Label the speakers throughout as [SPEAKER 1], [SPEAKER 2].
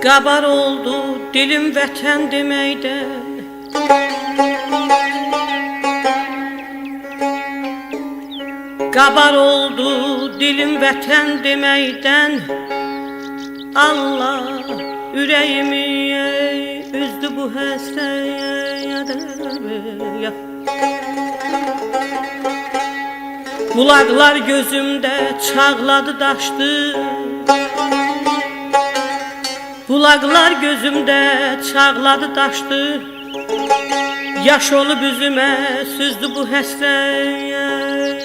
[SPEAKER 1] Qabar oldu dilim vətən deməkdən. Qabar oldu dilim vətən deməkdən. Allah ürəyimi üzdü bu həsrət. Bulaqlar gözümdə çağladı daşdı. Bulaqlar gözümdə çağladı daşdı. Yaş olub üzümə süzdü bu həsrət.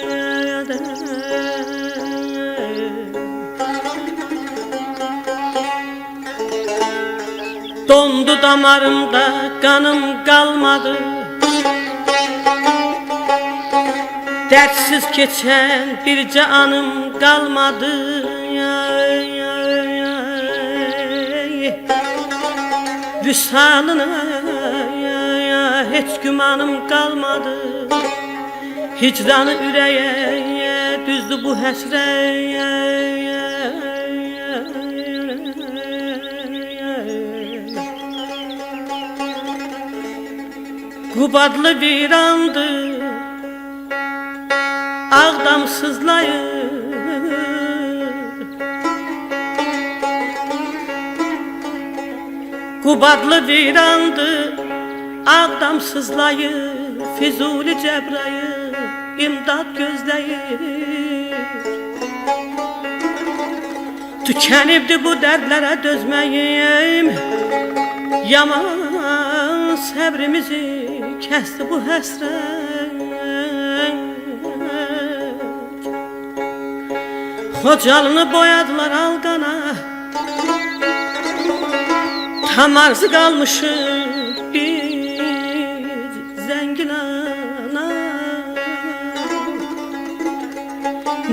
[SPEAKER 1] Dondu damarımda qanım qalmadı. Dərtsiz keçən bircə anım qalmadı. Vüsalına heç gümanım qalmadı. Hicranı ürəyə düzdü bu həsrət. Qubadlı virandı, Ağdam sızlayır. Qubadlı virandı, Ağdam sızlayır. Füzuli Cəbrayıl imdad gözləyir. Tükənibdi bu dərdlərə dözməyim. Yaman səbrimizi kəsdi bu həsrət. Xocalını boyadılar alqana. Tam arzı qalmışıq biz zənginana.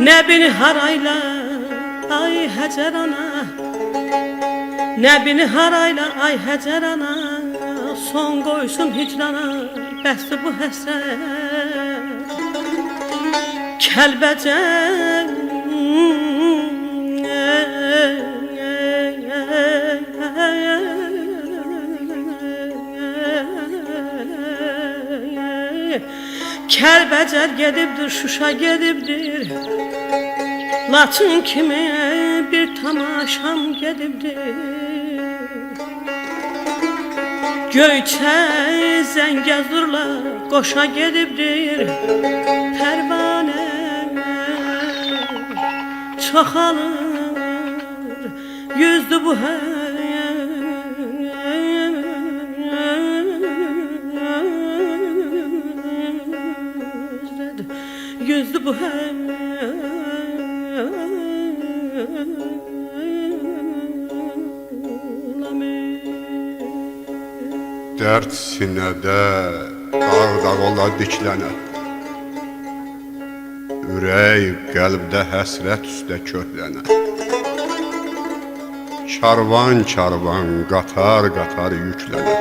[SPEAKER 1] Nə bini harayla ay həcərana. Nə bini harayla ay həcərana. Son qoysun hicrana bəsdir bu həsrət. Kəlbəcər Kəlbəcər gedibdir, Şuşa gedibdir. Laçın kimi bir tamaşam gedibdir. Göyçə Zəngəzurla qoşa gedibdir. Pərvanə çoxalır, yüzdü bu həsrət. Yüzdü bu
[SPEAKER 2] Dərd sinədə dağ ola diklənə. Ürək qəlbdə həsrət üstə köhlənə. Karvan karvan qatar qatar yüklənə.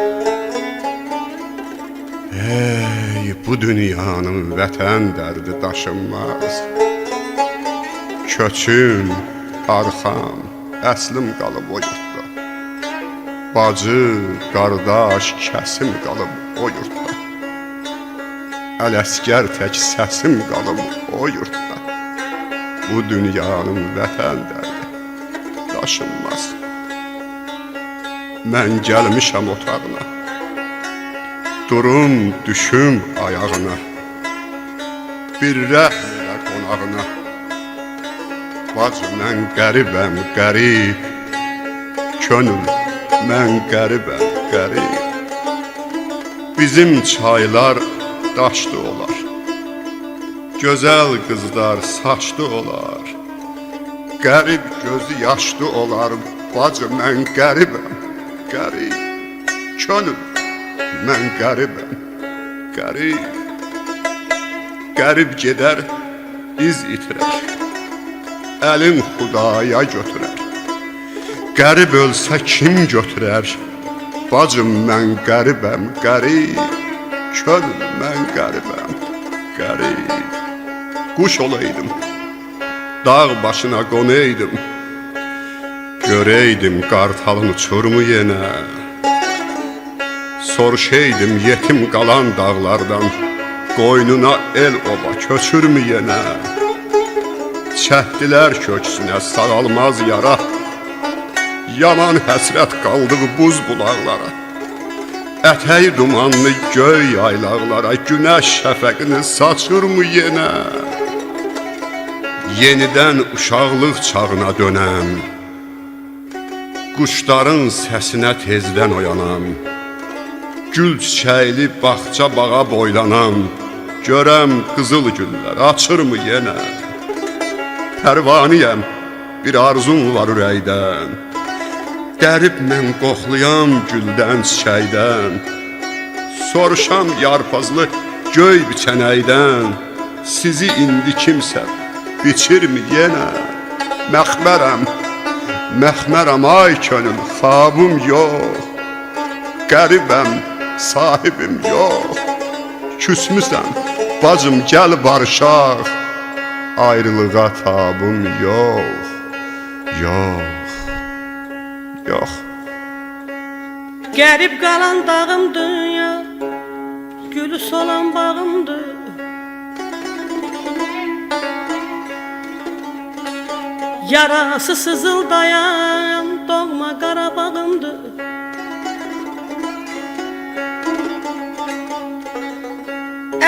[SPEAKER 2] Ey bu dünyanın vətən dərdi daşınmaz. Köçüm, arxam, əslim qalıb o yurtda. Bacı, qardaş, kəsim qalıb o yurtda. Ələskər tək səsim qalıb o yurtda. Bu dünyanın vətən dərdi daşınmaz. Mən gəlmişəm otağına. Durum, düşüm ayağına. Bir rəhm elə qonağına. Bacı, mən qəribəm, qərib. Könül, mən qəribəm, qərib. Bizim çaylar daşdı olar. Gözəl qızlar saçdı olar. Qərib gözü yaşdı olar. Bacı, mən qəribəm, qərib. Könül, mən qəribəm, qərib. Qərib gedər, iz itirər. Əlin Xudaya götürər. Qərib ölsə kim götürər? Bacım, mən qəribəm, qərib. Könül, mən qəribəm, qərib. Quş olaydım, dağ başına qonaydım. Göreydim qartalın uçurmu yenə, soruşaydım yetim qalan dağlardan, qoynuna el oba köçürmü yenə? Çəkdilər köksünə sağalmaz yara, yaman həsrət qaldığı buz bulaqlara. Ətəyi dumanlı göy yaylaqlara, günəş şəfəqini saçırmı yenə? Yenidən uşaqlıq çağına dönəm, quşların səsinə tezdən oyanam, gül çiçəkli bağça bağa boylanam, görəm qızıl güllər açırmı yenə? Pərvaniyəm, bir arzum var ürəkdən, dərib mən qoxluyam güldən çiçəkdən, soruşam yarpazlı göy biçənəkdən, sizi indi kimsə biçirmi yenə? Məxmərəm, məxmərəm ay könül, xabım yox, qəribəm, sahibim yox. Küsmüsən, bacım gəl barışaq, ayrılığa tabım yox, yox, yox.
[SPEAKER 1] Qərib qalan dağımdır ya, gülü solan bağımdır. Yarası sızıldayan doğma Qarabağımdır.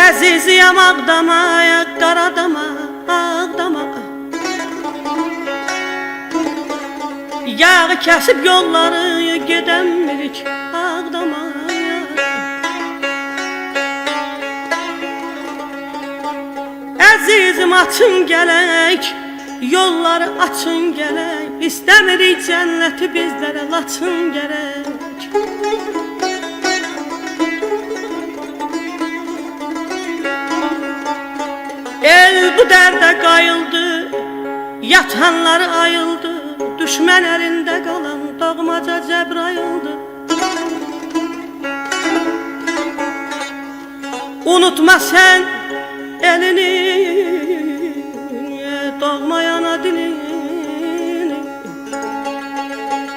[SPEAKER 1] Əziziyəm Ağdama, Qaradama, Ağdama. Yağı kəsib yolları gedəmirik Ağdama. Əzizim açın gələk, yolları açın gələk, İstəmirik cənnəti bizlərə laçın gərək. El bu dərdə qayıldı, yatanları ayıldı, düşmən əlində qalan doğmaca Cəbrayıldı. Unutma sən elini, doğmayana dilini,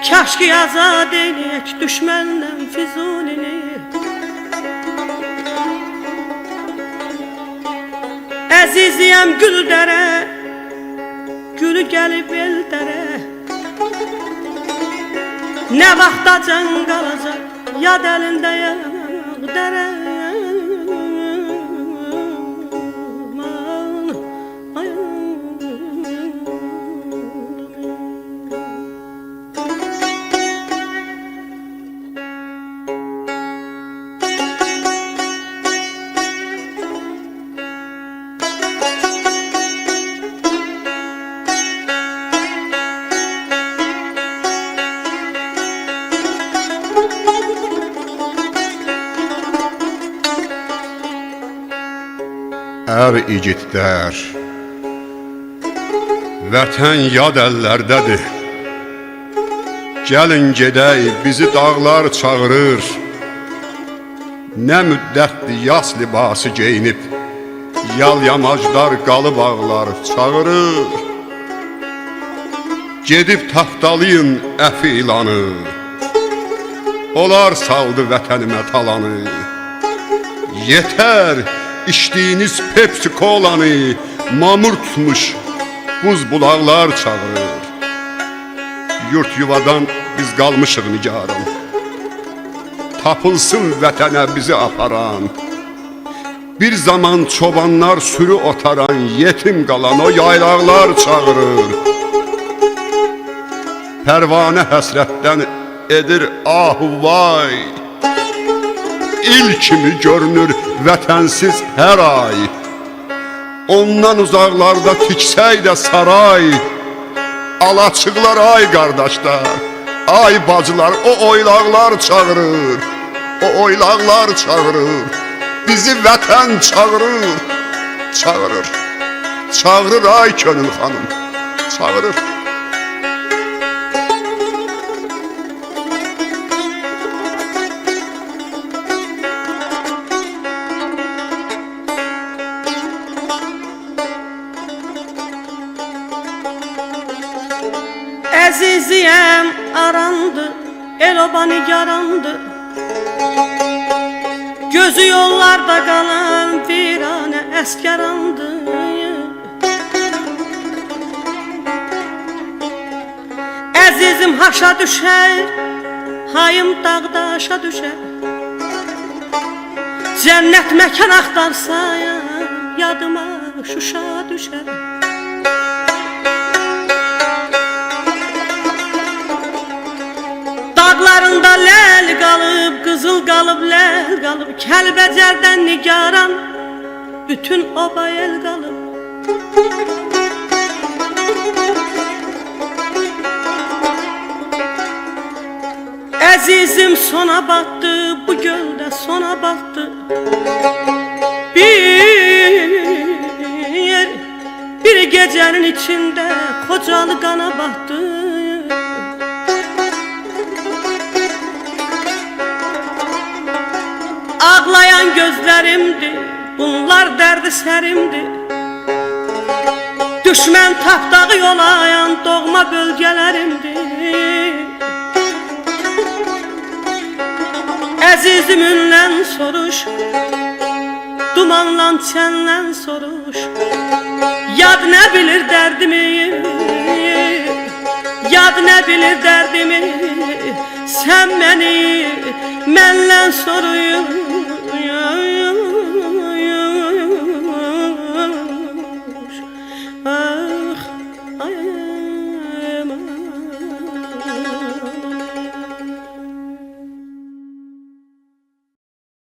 [SPEAKER 1] kaş ki azad eləyək düşməndən Füzulini. Əziziyəm gül dərə, gülü gəlib el dərə, nə vaxta can qalacaq yad əlində yağ dərə.
[SPEAKER 2] Ər igidlər, vətən yad əllərdədir. Gəlin gedək, bizi dağlar çağırır. Nə müddətdir yas libası geyinib, yal yamaclar qalıb ağlar çağırır. Gedib tapdalayın əfi ilanı, onlar saldı vətənimə talanı. Yetər İçdiyiniz Pepsi kolanı, mamur tutmuş buz bulaqlar çağırır. Yurt yuvadan biz qalmışıq nigaran, tapılsın vətənə bizi aparan. Bir zaman çobanlar sürü otaran, yetim qalan o yaylaqlar çağırır. Pərvanə həsrətdən edir ah vay, İl kimi görünür vətənsiz hər ay. Ondan uzaqlarda tiksək də saray, alaçıqlar ay qardaşlar, ay bacılar, o oylaqlar çağırır, o oylaqlar çağırır, bizi vətən çağırır, çağırır, çağırır ay könül xanım, çağırır.
[SPEAKER 1] Əziziyəm arandı, el-oba nigarandı. Gözü yollarda qalan viranə əskərandı. Əzizim haşa düşər, hayım dağda aşa düşər. Cənnət məkan axtarsa yadıma Şuşa düşər. Dağlarında ləl qalıb, qızıl qalıb, ləl qalıb. Kəlbəcərdən nigaran, bütün oba el qalıb. Əzizim sona batdı, bu göldə sona batdı. Bir gecənin içində Xocalı qana batdı. Ağlayan gözlərimdir, bunlar dərdi sərimdir. Düşmən tapdağı yolayan doğma bölgələrimdir. Əzizimündən soruş, dumanlan çənlən soruş. Yad nə bilir dərdimi, yad nə bilir dərdimi. Sən məni məndən soruyur.